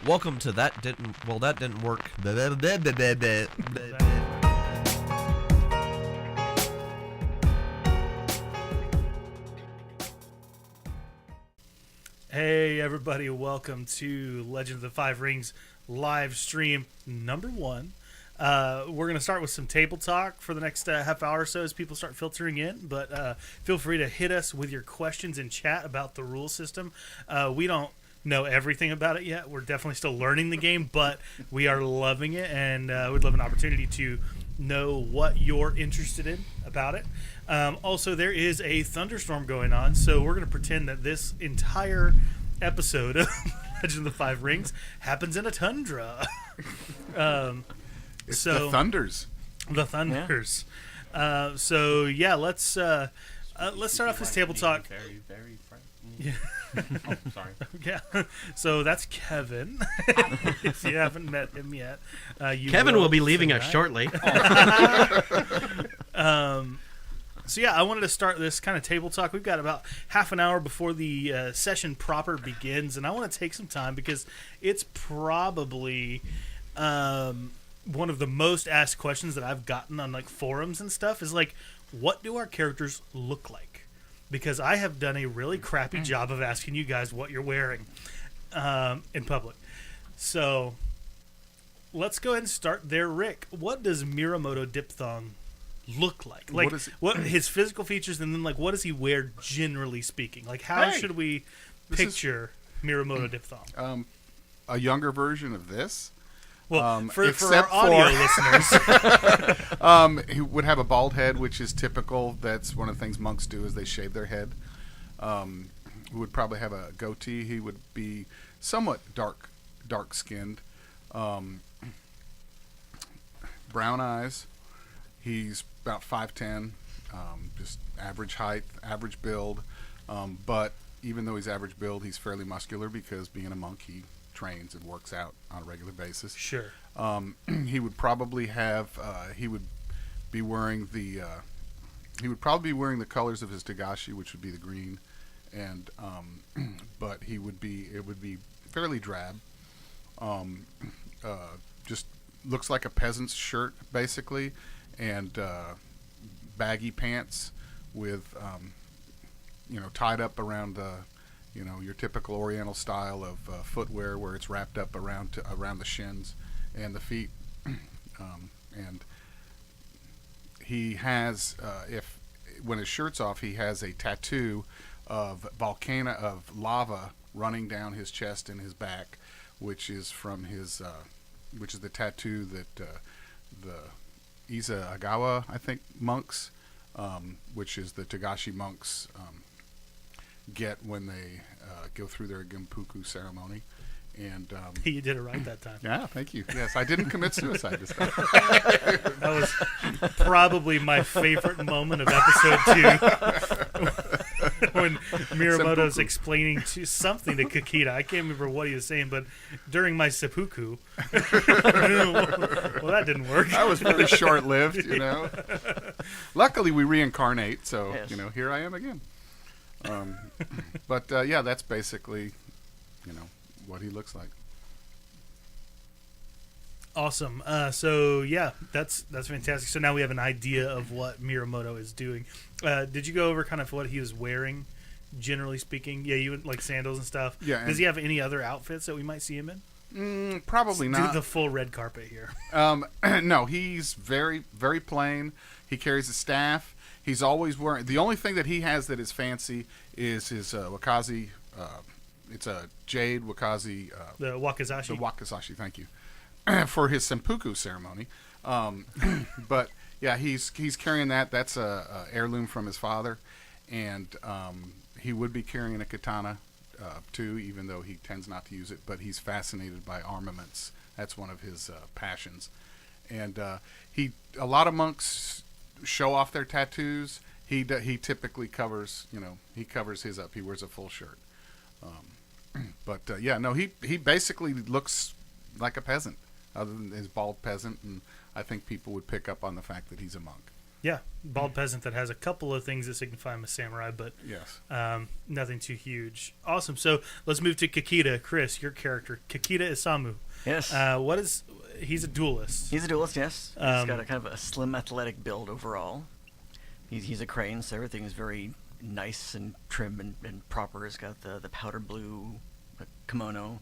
Welcome to That Didn't Work. Hey everybody, welcome to Legend of the Five Rings live stream number 1. We're going to start with some table talk for the next half hour or so as people start filtering in, but feel free to hit us with your questions in chat about the rule system. We don't know everything about it yet. We're definitely still learning the game, but we are loving it, and we'd love an opportunity to know what you're interested in about it. Also, there is a thunderstorm going on, so we're going to pretend that this entire episode of Legend of the Five Rings happens in a tundra. It's the Thunders. The Thunders. Yeah. Let's start off this table talk. Very, very friendly. Yeah. Oh, sorry. Yeah. So that's Kevin. If you haven't met him yet, Kevin will be leaving us shortly. So yeah, I wanted to start this kind of table talk. We've got about half an hour before the session proper begins, and I want to take some time because it's probably one of the most asked questions that I've gotten on like forums and stuff is like, what do our characters look like? Because I have done a really crappy job of asking you guys what you're wearing in public. So let's go ahead and start there, Rick. What does Miyamoto Diphthong look like? Like, what his physical features, and then like what does he wear generally speaking? Like, how should we picture Miyamoto Diphthong? A younger version of this. Well, for our audio listeners, he would have a bald head, which is typical. That's one of the things monks do is they shave their head. He would probably have a goatee. He would be somewhat dark-skinned. Brown eyes. He's about 5'10", just average height, average build. But even though he's average build, he's fairly muscular because being a monk, he trains and works out on a regular basis. Sure. He would probably have. He would be wearing the. He would probably be wearing the colors of his Togashi, which would be the green, and but he would be. It would be fairly drab. Just looks like a peasant's shirt, basically, and baggy pants with tied up around the. Your typical Oriental style of footwear, where it's wrapped up around the shins and the feet, and he has, when his shirt's off, he has a tattoo of lava running down his chest and his back, which is from his, which is the tattoo that the Izagawa, I think, monks, which is the Togashi monks. Get when they go through their Genpuku ceremony, and you did it right that time. Yeah, thank you. Yes, I didn't commit suicide this time. That was probably my favorite moment of episode 2 when Miyamoto's explaining something to Kakita. I can't remember what he was saying, but during my seppuku, well, that didn't work. That was very short-lived, Luckily, we reincarnate, so yes. Here I am again. But that's basically, what he looks like. Awesome. So yeah, that's fantastic. So now we have an idea of what Miyamoto is doing. Did you go over kind of what he was wearing, generally speaking? Yeah, you like sandals and stuff. Yeah. Does he have any other outfits that we might see him in? Probably not. Do the full red carpet here. No, he's very, very plain. He carries a staff. He's always wearing. The only thing that he has that is fancy is his wakazi. It's a jade wakazi. The wakizashi. The wakizashi. Thank you. For his seppuku ceremony. But yeah, he's carrying that. That's a heirloom from his father, and he would be carrying a katana too, even though he tends not to use it. But he's fascinated by armaments. That's one of his passions, and a lot of monks show off their tattoos. He typically covers he covers his up. He wears a full shirt. He basically looks like a peasant, other than his bald peasant, and I think people would pick up on the fact that he's a monk. Yeah, bald peasant that has a couple of things that signify him a samurai, but Yes. nothing too huge. Awesome. So let's move to Kakita. Chris, your character, Kakita Isamu. Yes. He's a duelist. He's a duelist, yes. He's Um, got a kind of a slim, athletic build overall. He's a crane, so everything is very nice and trim and proper. He's got the powder blue kimono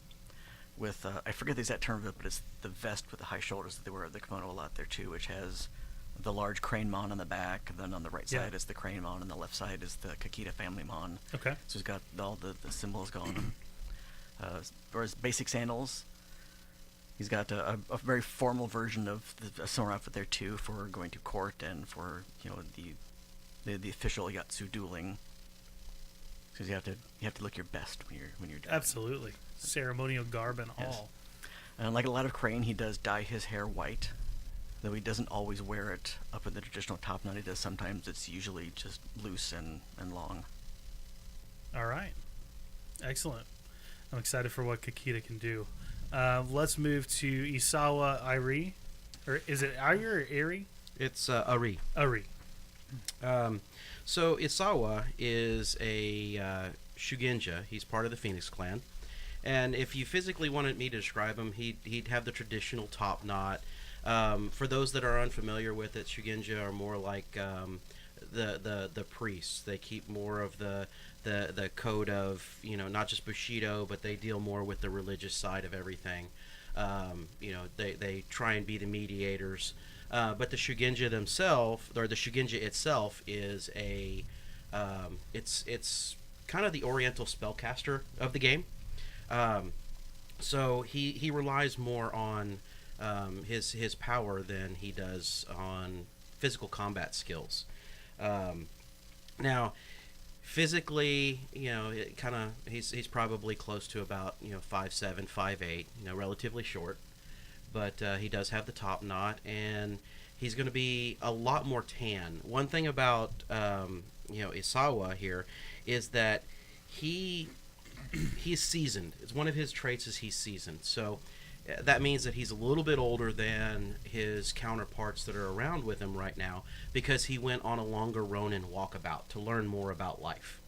with, I forget the exact term of it, but it's the vest with the high shoulders that they wear the kimono a lot there too, which has the large crane mon on the back, and then on the right Yeah. side is the crane mon, and the left side is the Kakita family mon. Okay. So he's got all the symbols going on. As far as basic sandals, he's got a very formal version of the samurai outfit there too, for going to court and for the official Yatsu dueling. Because you have to look your best when you're doing it. Absolutely. Ceremonial garb and Yes. all. And like a lot of crane, he does dye his hair white, though he doesn't always wear it up in the traditional top knot. He does sometimes. It's usually just loose and long. All right. Excellent. I'm excited for what Kakita can do. Let's move to Isawa Airi. Or is it Airi or Airi? It's Ari. Airi. So Isawa is a Shugenja. He's part of the Phoenix clan. And if you physically wanted me to describe him, he'd have the traditional top knot. For those that are unfamiliar with it, Shugenja are more like the priests. They keep more of the code of, not just Bushido, but they deal more with the religious side of everything. They try and be the mediators. But the Shugenja themselves, or the Shugenja itself, is it's kind of the Oriental spellcaster of the game. So he relies more on his power than he does on physical combat skills. Now, physically, he's probably close to about 5'7", 5'8", relatively short. But he does have the top knot, and he's going to be a lot more tan. One thing about Isawa here is that he's seasoned. It's one of his traits is he's seasoned. So that means that he's a little bit older than his counterparts that are around with him right now, because he went on a longer Ronin walkabout to learn more about life.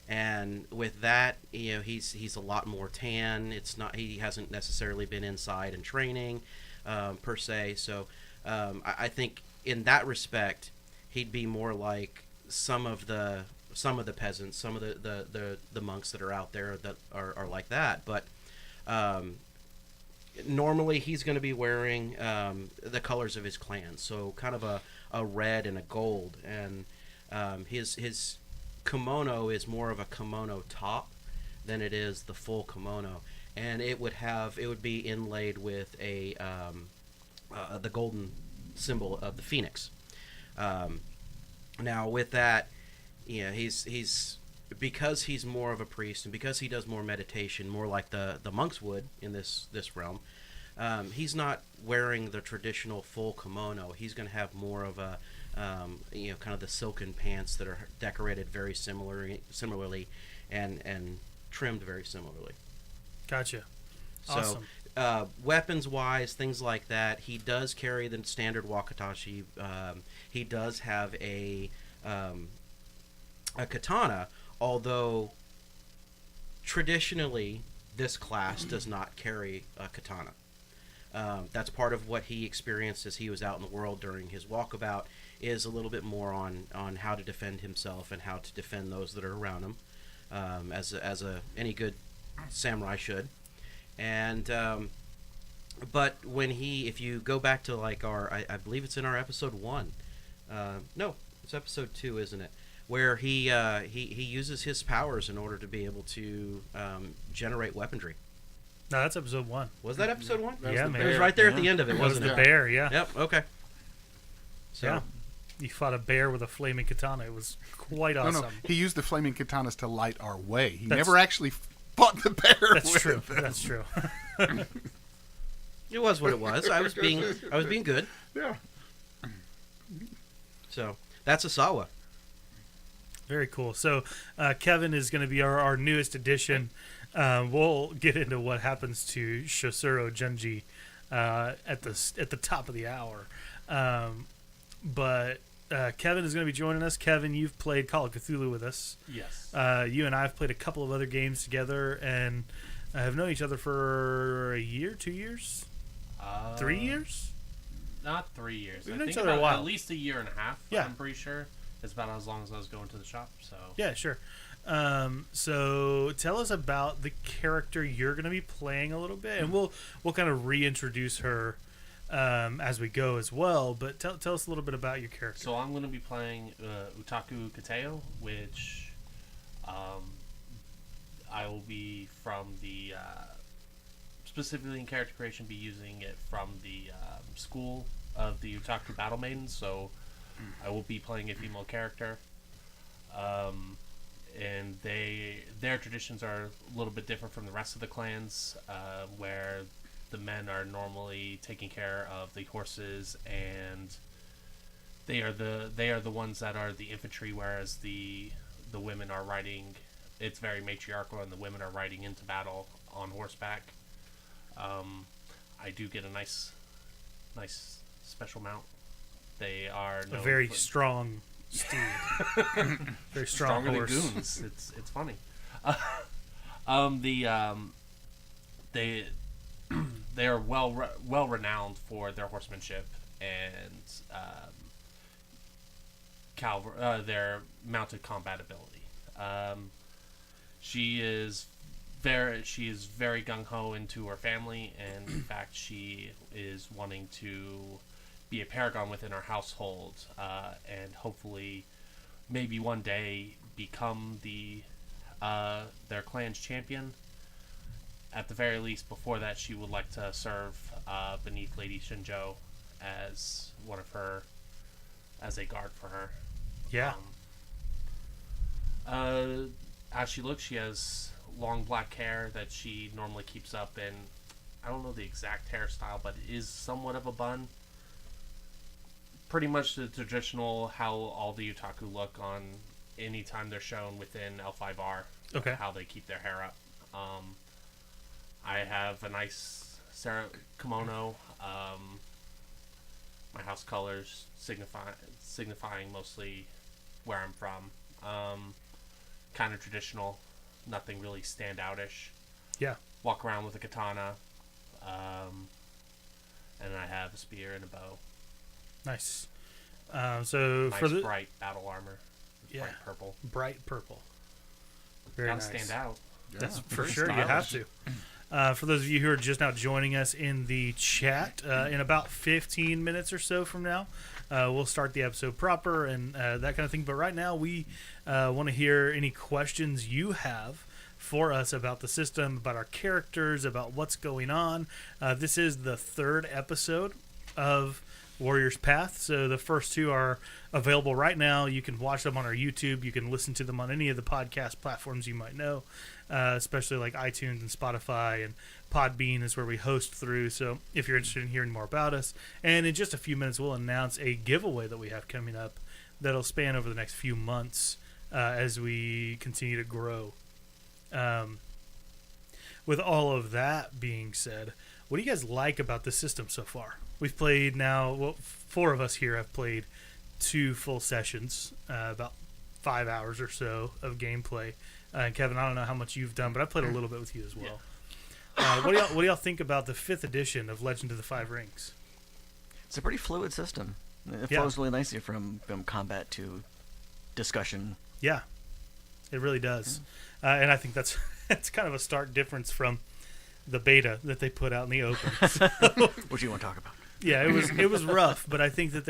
And with that, he's a lot more tan. He hasn't necessarily been inside and training per se. So I think in that respect, he'd be more like some of the peasants, some of the monks that are out there that are like that. But normally he's going to be wearing the colors of his clan, so kind of a red and a gold, and his kimono is more of a kimono top than it is the full kimono, and it would be inlaid with the golden symbol of the phoenix. Now with that, he's because he's more of a priest, and because he does more meditation, more like the monks would in this realm. He's not wearing the traditional full kimono. He's going to have more of a kind of the silken pants that are decorated very similarly, and trimmed very similarly. Gotcha. Awesome. So, weapons-wise, things like that, he does carry the standard wakatashi. He does have a katana, although traditionally this class does not carry a katana. That's part of what he experienced as he was out in the world during his walkabout, is a little bit more on how to defend himself and how to defend those that are around him, as any good samurai should. And but if you go back to like I believe it's in our episode 1, no, it's episode 2, isn't it? Where he uses his powers in order to be able to generate weaponry. No, that's episode 1. Was that episode 1? That was Yeah, the man. It was bear. right there at Yeah. the end of it, That was wasn't the it? bear, yeah. Yep. Okay. So, Yeah. You fought a bear with a flaming katana. It was quite No, awesome. no. He used the flaming katanas to light our way. He That's- never actually fought the bear. That's with true. them. That's true. it was what it was. I was being good. Yeah. So that's Asawa. Very cool. So Kevin is going to be our newest addition. We'll get into what happens to Shosuro Junji at the top of the hour. But Kevin is going to be joining us. Kevin, you've played Call of Cthulhu with us. Yes. You and I have played a couple of other games together, and have known each other for a year, 2 years, 3 years. Not 3 years. We've I known think each other a about while. at least a year and a half. Yeah. I'm pretty sure. It's about as long as I was going to the shop. So. Yeah, sure. So tell us about the character you're going to be playing a little bit, and we'll kind of reintroduce her as we go as well. But tell us a little bit about your character. So I'm going to be playing Utaku Kateo, which I will be from the specifically in character creation, be using it from the school of the Utaku Battle Maidens. So I will be playing a female character. And their traditions are a little bit different from the rest of the clans, where the men are normally taking care of the horses, and they are the ones that are the infantry, whereas the women are riding. It's very matriarchal, and the women are riding into battle on horseback. I do get a nice special mount. They are a very strong steed. Very strong stronger horse. than goons. It's funny. They are well renowned for their horsemanship and their mounted combat ability. She is very gung ho into her family, and in fact, she is wanting to be a paragon within our household, and hopefully, maybe one day become their clan's champion. At the very least, before that, she would like to serve beneath Lady Shinjo as as a guard for her. Yeah. As she looks, she has long black hair that she normally keeps up in. I don't know the exact hairstyle, but it is somewhat of a bun. Pretty much the traditional how all the Utaku look on any time they're shown within L5R. Okay. How they keep their hair up. I have a nice kimono. My house colors signifying mostly where I'm from. Kind of traditional, nothing really standoutish. Yeah. Walk around with a katana, and I have a spear and a bow. Nice. So Nice for the bright battle armor. Yeah. Bright purple. bright purple. Very Gotta nice. stand out. That's Yeah, for very sure. You have stylish. to. For those of you who are just now joining us in the chat, in about 15 minutes or so from now, we'll start the episode proper and that kind of thing. But right now, we want to hear any questions you have for us about the system, about our characters, about what's going on. This is the third episode of Warrior's Path. So the first two are available right now. You can watch them on our YouTube. You can listen to them on any of the podcast platforms you might know, especially like iTunes and Spotify, and Podbean is where we host through. So if you're interested in hearing more about us, and in just a few minutes we'll announce a giveaway that we have coming up that'll span over the next few months as we continue to grow. With all of that being said, what do you guys like about the system so far? We've played now, well, 4 of us here have played 2 full sessions, about 5 hours or so of gameplay. And Kevin, I don't know how much you've done, but I've played a little bit with you as well. What do y'all think about the 5th edition of Legend of the Five Rings? It's a pretty fluid system. It Yeah. flows really nicely from combat to discussion. Yeah, it really does. And I think that's kind of a stark difference from the beta that they put out in the open. What do you want to talk about? Yeah, it was rough, but I think that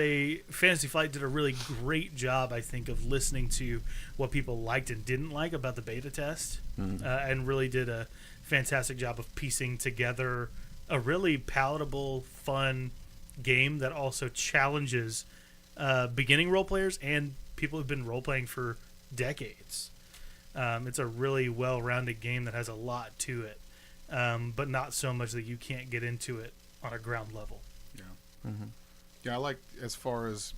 Fantasy Flight did a really great job, I think, of listening to what people liked and didn't like about the beta test, and really did a fantastic job of piecing together a really palatable, fun game that also challenges beginning role players and people who've been role playing for decades. It's a really well-rounded game that has a lot to it, but not so much that you can't get into it on a ground level. Yeah, I like, as far as,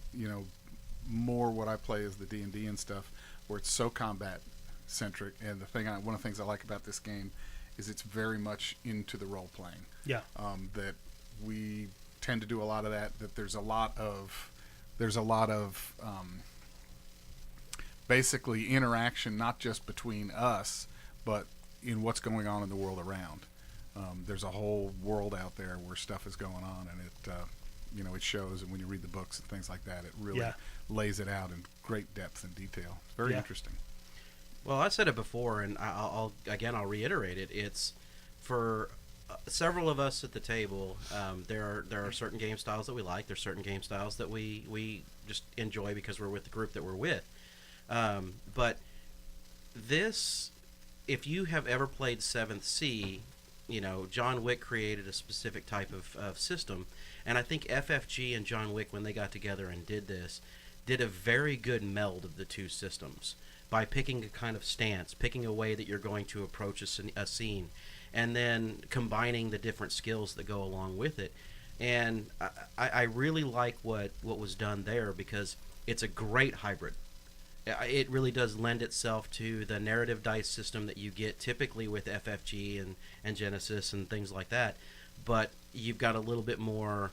more what I play is the D&D and stuff, where it's so combat centric. And one of the things I like about this game is it's very much into the role playing. Yeah. That we tend to do a lot of that. That there's a lot of there's a lot of basically interaction, not just between us, but in what's going on in the world around. There's a whole world out there where stuff is going on, and it shows. And when you read the books and things like that, it really lays it out in great depth and detail. It's very interesting. Well, I said it before, and I'll reiterate it. It's for several of us at the table. There are certain game styles that we like. There's certain game styles that we just enjoy because we're with the group that we're with. But this, if you have ever played Seventh Sea, John Wick created a specific type of system, and I think FFG and John Wick, when they got together and did this, did a very good meld of the two systems by picking a kind of stance, picking a way that you're going to approach a scene, and then combining the different skills that go along with it. And I really like what was done there, because it's a great hybrid. It really does lend itself to the narrative dice system that you get typically with FFG and Genesis and things like that. But you've got a little bit more.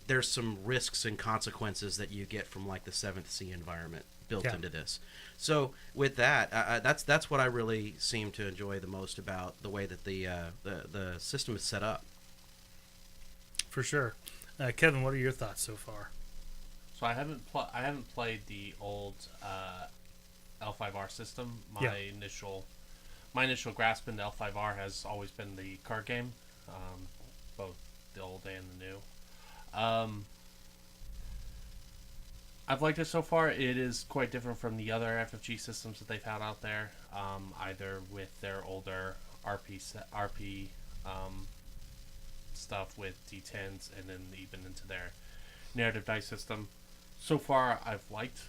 There's some risks and consequences that you get from like the Seventh Sea environment built into this. So with that, that's what I really seem to enjoy the most about the way that the system is set up. For sure. Kevin, what are your thoughts so far? So I haven't played the old L5R system. My initial grasp into L5R has always been the card game, both the old and the new. I've liked it so far. It is quite different from the other FFG systems that they've had out there, either with their older RP stuff with D10s, and then even into their narrative dice system. So far, I've liked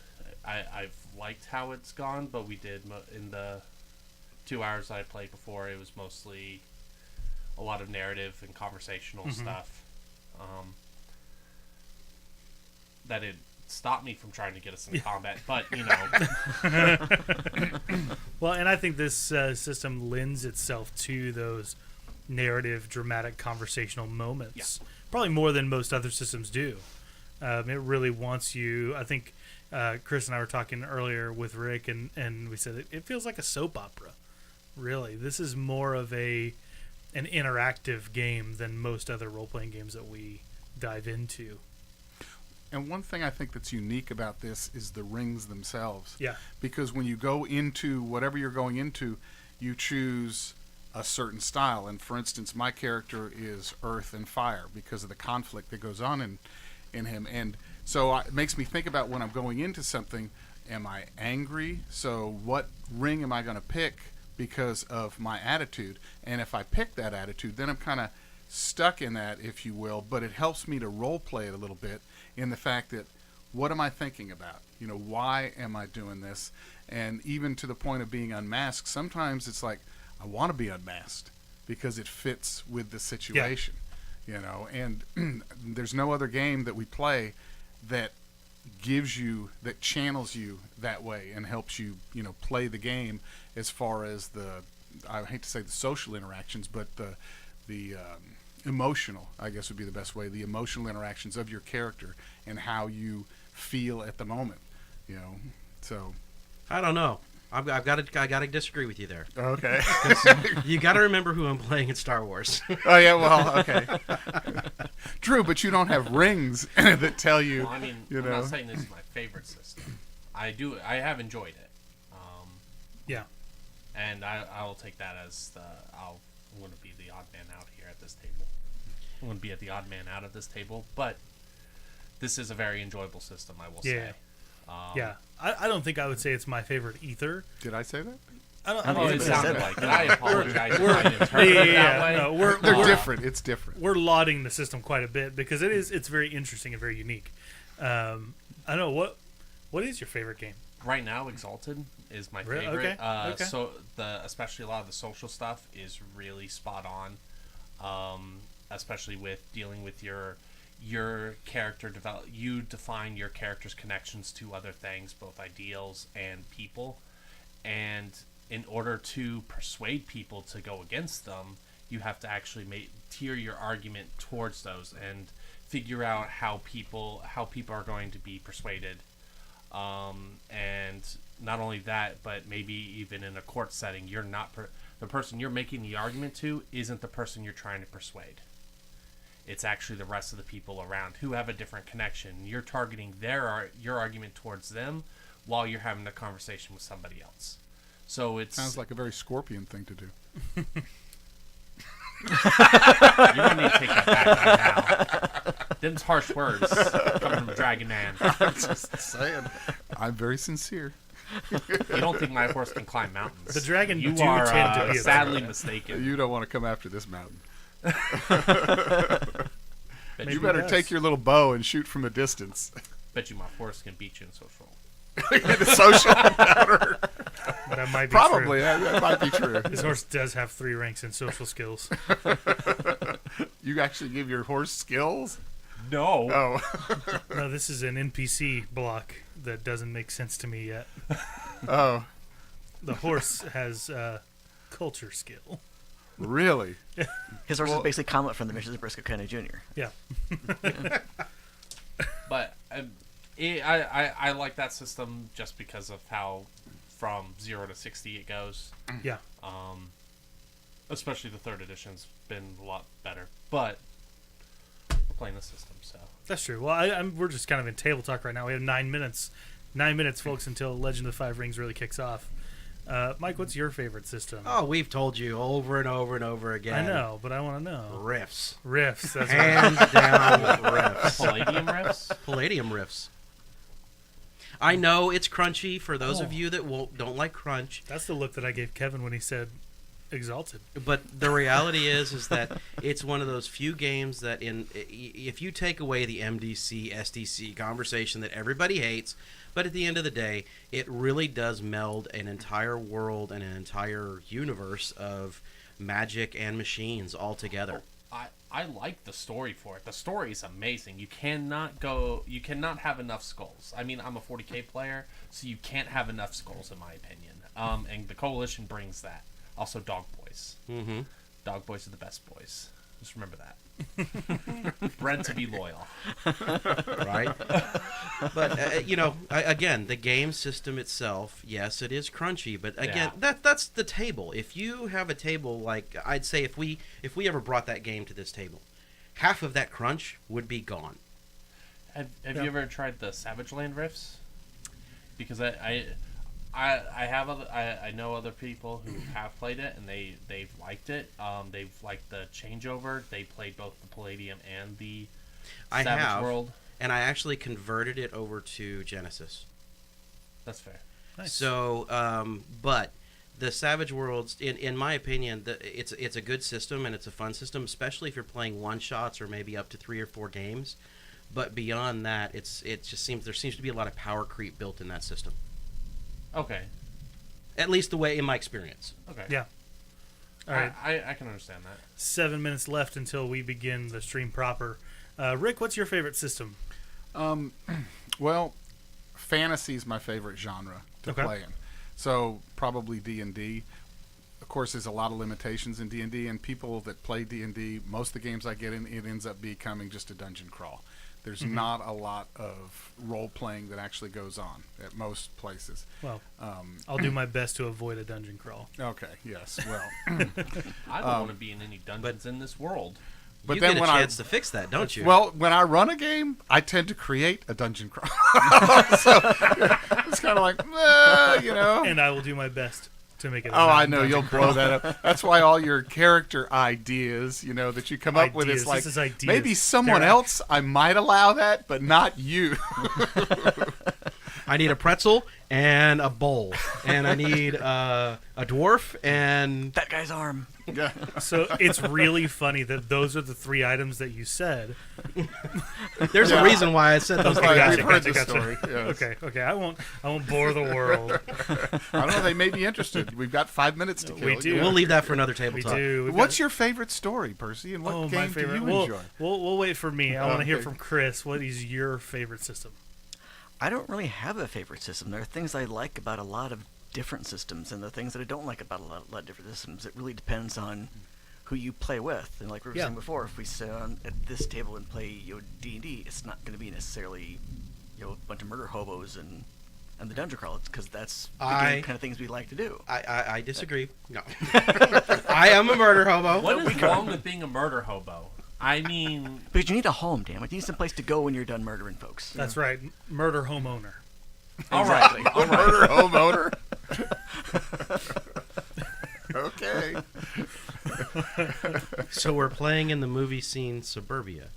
how it's gone, but we did in the 2 hours I played before, it was mostly a lot of narrative and conversational stuff. That it stopped me from trying to get us in combat, but Well, and I think this system lends itself to those narrative, dramatic, conversational moments. Probably more than most other systems do. It really wants you. I think Chris and I were talking earlier with Rick, and we said it feels like a soap opera. Really, this is more of an interactive game than most other role-playing games that we dive into. And one thing I think that's unique about this is the rings themselves. Yeah. Because when you go into whatever you're going into, you choose a certain style. And for instance, my character is earth and fire because of the conflict that goes on in him. And so it makes me think about when I'm going into something, am I angry? So what ring am I going to pick because of my attitude? And if I pick that attitude, then I'm kind of stuck in that, if you will. But it helps me to role play it a little bit in the fact that, what am I thinking about? Why am I doing this? And even to the point of being unmasked, sometimes it's like, I want to be unmasked because it fits with the situation. And there's no other game that we play that channels you that way and helps you, play the game as far as I hate to say the social interactions, but the emotional, I guess would be the best way, the emotional interactions of your character and how you feel at the moment, so. I don't know. I got to disagree with you there. Okay. You got to remember who I'm playing in Star Wars. Oh yeah, well, okay. True, but you don't have rings that tell you. Well, I mean, I'm not saying this is my favorite system. I have enjoyed it. Yeah. And I will take that as I'm going to be the odd man out here at this table. I'm going to be at the odd man out of this table, but this is a very enjoyable system, I will say. I don't think I would say it's my favorite either. Did I say that? I don't it think sounded like it. I apologize. We're different. It's different. We're lauding the system quite a bit because it's very interesting and very unique. I don't know what is your favorite game right now. Exalted is my Really? favorite. Okay. So especially a lot of the social stuff is really spot on. Especially with dealing with your character you define your character's connections to other things, both ideals and people, and in order to persuade people to go against them, you have to actually tier your argument towards those and figure out how people are going to be persuaded, and not only that, but maybe even in a court setting, you're not the person you're making the argument to isn't the person you're trying to persuade. It's actually the rest of the people around who have a different connection. You're targeting your argument towards them while you're having a conversation with somebody else. So it Sounds like a very Scorpion thing to do. You're gonna need to take that back right now. Them's harsh words coming from Dragon Man. I'm just saying. I'm very sincere. You don't think my horse can climb mountains? The dragon you do are tend to be a sadly dragon. mistaken. You don't want to come after this mountain. Bet You you, better does. take your little bow and shoot from a distance. bet you my horse can beat you in social. The social encounter. That might be Probably. true. That might be true. His horse does have 3 ranks in social skills. You actually give your horse skills? No. Oh. No, this is an NPC block that doesn't make sense to me yet. Oh. The horse has culture skill. Really? His horse is basically Comet from the Missions of Briscoe County Jr. Yeah. But I like that system just because of how from 0 to 60 it goes. Yeah. Especially the 3rd edition's been a lot better. But we're playing the system, so. That's true. Well, we're just kind of in table talk right now. We have 9 minutes. 9 minutes, folks, until Legend of the Five Rings really kicks off. Mike, what's your favorite system? Oh, we've told you over and over and over again. I know, but I want to know. Riffs. Riffs. That's right. Hands down riffs. Palladium riffs? Palladium riffs. I know it's crunchy for those of you that don't like crunch, That's the look that I gave Kevin when he said Exalted. but the reality is that it's one of those few games that if you take away the MDC, SDC conversation that everybody hates, but at the end of the day, it really does meld an entire world and an entire universe of magic and machines all together. I like the story for it. The story is amazing. You cannot have enough skulls. I mean, I'm a 40k player, so you can't have enough skulls in my opinion. And the Coalition brings that. Also, Dog Boys. Mm-hmm. Dog Boys are the best boys. Just remember that. Bred to be loyal. Right? But, again, the game system itself, yes, it is crunchy, but again, that's the table. If you have a table, like, I'd say if we ever brought that game to this table, half of that crunch would be gone. Have you ever tried the Savage Land riffs? Because I know other people who have played it and they've liked it. They've liked the changeover. They played both the Palladium and the Savage World. And I actually converted it over to Genesis. That's fair. Nice. So, but the Savage Worlds, in my opinion, it's a good system and it's a fun system, especially if you're playing one shots or maybe up to 3 or 4 games. But beyond that, there seems to be a lot of power creep built in that system. Okay. At least the way in my experience. Okay. Yeah. All right. I can understand that. 7 minutes left until we begin the stream proper. Rick, what's your favorite system? Well, fantasy is my favorite genre to Okay. play in. So probably D&D. Of course, there's a lot of limitations in D&D, and people that play D&D, most of the games I get in, it ends up becoming just a dungeon crawl. There's not a lot of role-playing that actually goes on at most places. Well, I'll do my best to avoid a dungeon crawl. Okay, yes, well. I don't want to be in any dungeons in this world. But you then get when a chance to fix that, don't you? Well, when I run a game, I tend to create a dungeon crawl. So it's kind of like, And I will do my best to make it. Oh, I know you'll blow that up. That's why all your character ideas, that you come up with, Ideas. is like This is ideas. maybe someone They're else I might allow that, but not you. I need a pretzel and a bowl, and I need a dwarf and That guy's arm. Yeah. So it's really funny that those are the 3 items that you said. there's a reason why I said those Like, three Gotcha, we've heard gotcha, this gotcha. story. Yes. Okay. I won't bore the world. I don't know. They may be interested. We've got 5 minutes to kill. We do. Yeah. We'll leave that for another table We talk. do. We've What's got- your favorite story, Percy? And what my game favorite. do you enjoy? We'll wait for me. I want to hear Okay. from Chris. What is your favorite system? I don't really have a favorite system. There are things I like about a lot of different systems, and there are things that I don't like about a lot of different systems. It really depends on who you play with. And like we were Yeah. saying before, if we sit at this table and play D&D, it's not going to be necessarily a bunch of murder hobos and the dungeon crawlers, because that's the kind of things we like to do. I disagree. No. I am a murder hobo. What is wrong with being a murder hobo? I mean, Because you need a home, damn it. You need some place to go when you're done murdering folks. That's right. Murder homeowner. all right, Exactly. all right. Murder homeowner. Okay. So we're playing in the movie scene Suburbia.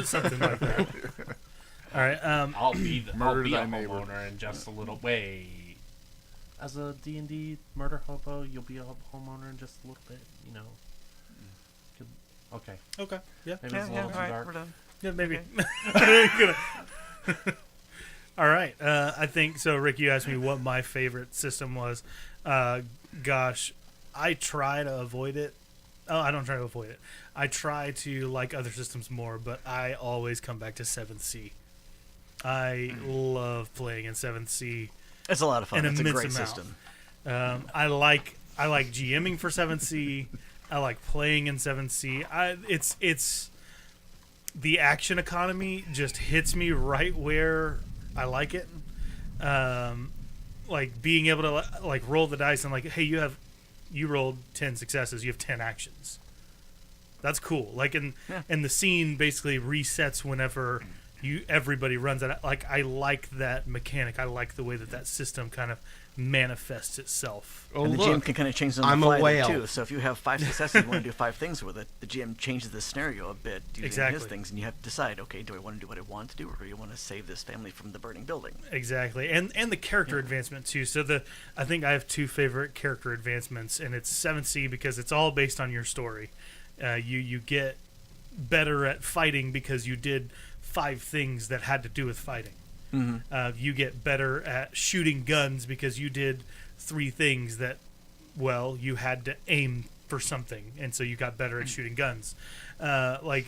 Something like that. All right. I'll be a Murder thy neighbor. homeowner in just a little way. As a D&D murder hobo, you'll be a homeowner in just a little bit. You know. Okay. Okay. Yeah. Maybe it's a little too all right, dark. we're done. Yeah, maybe. All right. I think so. Rick, you asked me what my favorite system was. Gosh, I try to avoid it. Oh, I don't try to avoid it. I try to like other systems more, but I always come back to 7th Sea. I love playing in 7th Sea. It's a lot of fun. An It's a immense great amount. system. I like GMing for 7th Sea. I like playing in 7th Sea. It's the action economy just hits me right where I like it. Like being able to like roll the dice and like, hey, you rolled 10 successes, you have 10 actions. That's cool. Like and the scene basically resets whenever everybody runs out. Like I like that mechanic. I like the way that system kind of manifests itself. Oh, And the GM can kind of change them on I'm the a fly whale. too. So if you have 5 successes, you want to do 5 things with it. The GM changes the scenario a bit using Exactly. his things, and you have to decide: okay, do I want to do what I want to do, or do you want to save this family from the burning building? Exactly, and the character advancement too. So I think I have 2 favorite character advancements, and it's 7th Sea because it's all based on your story. You get better at fighting because you did 5 things that had to do with fighting. Mm-hmm. You get better at shooting guns because you did 3 things that, well, you had to aim for something, and so you got better at shooting guns. Like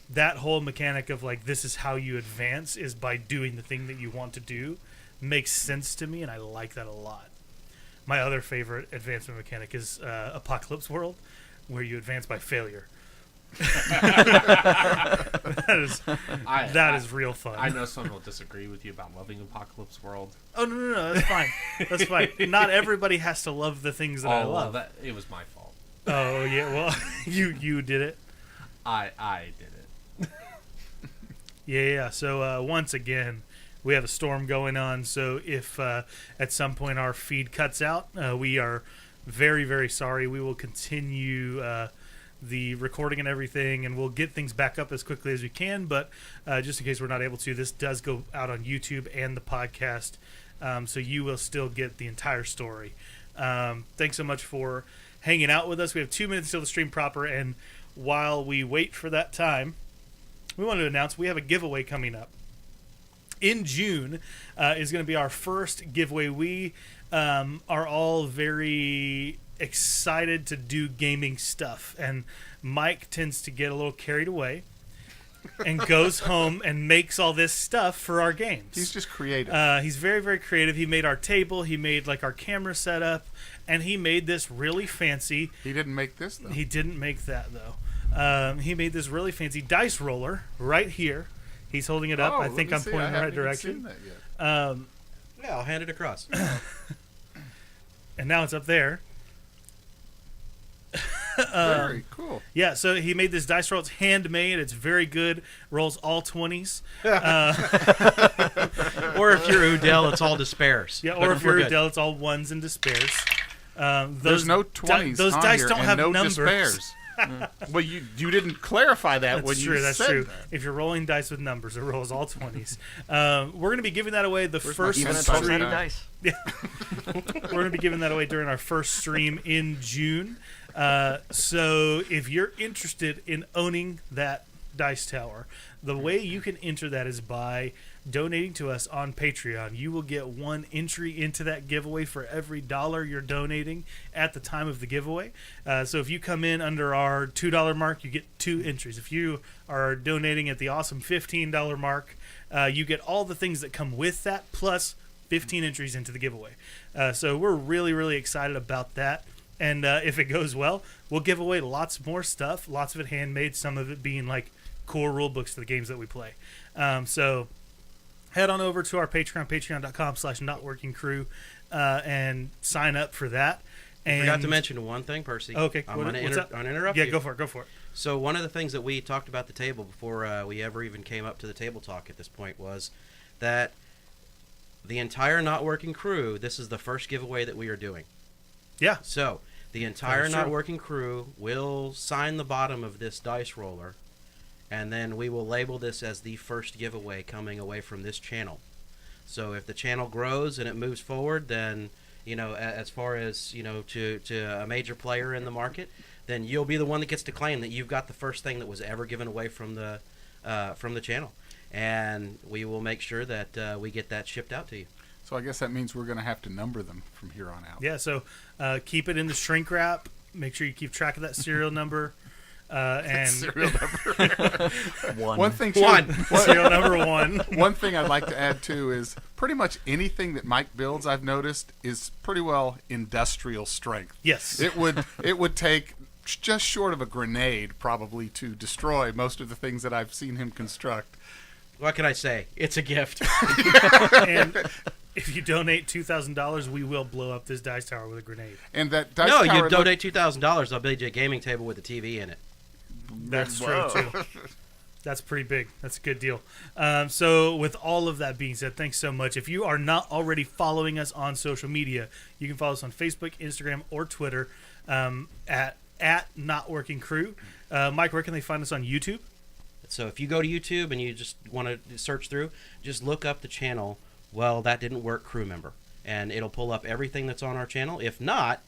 that whole mechanic of like this is how you advance is by doing the thing that you want to do makes sense to me, and I like that a lot. My other favorite advancement mechanic is Apocalypse World, where you advance by failure. that is real fun. I know someone will disagree with you about loving Apocalypse World. Oh no, that's fine. That's fine. Not everybody has to love the things that I well, love. it was my fault. Oh yeah, well you did it. I did it. Yeah. So once again, we have a storm going on. So if at some point our feed cuts out, we are very, very sorry. We will continue the recording and everything, and we'll get things back up as quickly as we can. But just in case we're not able to, this does go out on YouTube and the podcast, so you will still get the entire story. Thanks so much for hanging out with us. We have 2 minutes till the stream proper, and while we wait for that time, we want to announce we have a giveaway coming up. In June is going to be our first giveaway. We are all very excited to do gaming stuff, and Mike tends to get a little carried away and goes home and makes all this stuff for our games. He's just creative. He's very, very creative. He made our table, he made like our camera setup, and he made this really fancy. He didn't make this though. He didn't make that though. He made this really fancy dice roller right here. He's holding it up. Oh, I think I'm pointing in the right direction. That yet. Yeah, I'll hand it across. And now it's up there. Very cool. Yeah, so he made this dice roll. It's handmade. It's very good. Rolls all 20s. Or if you're Udell, it's all despairs. Yeah, But or if we're you're good. Adele, it's all 1s and despairs. There's no 20s. Those on dice here don't and have no numbers. despairs. Well, you didn't clarify that That's when true. you That's said true. that. If you're rolling dice with numbers, it rolls all 20s. We're going to be giving that away the first Even a Even 12-sided stream. dice. We're going to be giving that away during our first stream in June. So if you're interested in owning that dice tower, the way you can enter that is by donating to us on Patreon. You will get 1 entry into that giveaway for every $1 you're donating at the time of the giveaway. So if you come in under our $2 mark, you get 2 entries. If you are donating at the awesome $15 mark, you get all the things that come with that plus 15 entries into the giveaway. So we're really, really excited about that. And if it goes well, we'll give away lots more stuff, lots of it handmade, some of it being like core rule books to the games that we play. So head on over to our Patreon, patreon.com/notworkingcrew, and sign up for that. And Forgot to mention one thing, Percy. Okay, I'm what's going up? to interrupt Yeah, you. go for it. So one of the things that we talked about at the table before we ever even came up to the table talk at this point was that the entire Not Working Crew, this is the first giveaway that we are doing. Yeah. So the entire That's Not true. Working Crew will sign the bottom of this dice roller, and then we will label this as the first giveaway coming away from this channel. So if the channel grows and it moves forward, then, you know, as far as, you know, to a major player in the market, then you'll be the one that gets to claim that you've got the first thing that was ever given away from the channel. And we will make sure that we get that shipped out to you. So I guess that means we're going to have to number them from here on out. Yeah, so keep it in the shrink wrap. Make sure you keep track of that serial number. And Serial number. One. One thing. serial number 1. One thing I'd like to add too is pretty much anything that Mike builds, I've noticed, is pretty well industrial strength. Yes. It would take just short of a grenade probably to destroy most of the things that I've seen him construct. What can I say? It's a gift. And if you donate $2,000, we will blow up this dice tower with a grenade. And that dice No, tower you donate $2,000, I'll build you a gaming table with a TV in it. That's Whoa. true, too. That's pretty big. That's a good deal. So with all of that being said, thanks so much. If you are not already following us on social media, you can follow us on Facebook, Instagram, or Twitter at Not Working Crew. Mike, where can they find us on YouTube? So if you go to YouTube and you just want to search through, just look up the channel, Well That Didn't Work Crew Member, and it'll pull up everything that's on our channel. If not,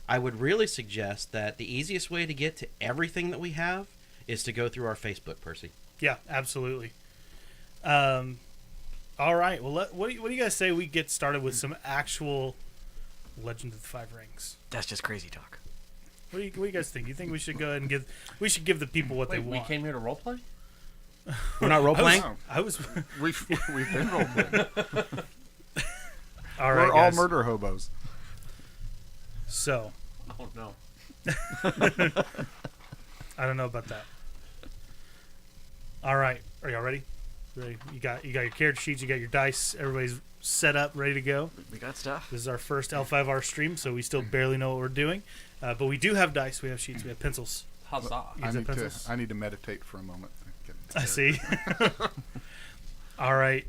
I would really suggest that the easiest way to get to everything that we have is to go through our Facebook, Percy. Yeah, absolutely. All right. Well, what do you guys say we get started with some actual Legend of the Five Rings? That's just crazy talk. What do you guys think? You think we should go ahead and give the people what they Wait, we want? came here to roleplay? We're not role playing? I was we've been role playing. all right. We're all guys. murder hobos. So Oh, no. I don't know about that. All right, are y'all ready? Ready? You got your character sheets, you got your dice. Everybody's set up, ready to go. We got stuff. This is our first L5R stream, so we still barely know what we're doing, but we do have dice. We have sheets. We have pencils. Huzzah. You guys have pencils? I need to meditate for a moment. I see. All right.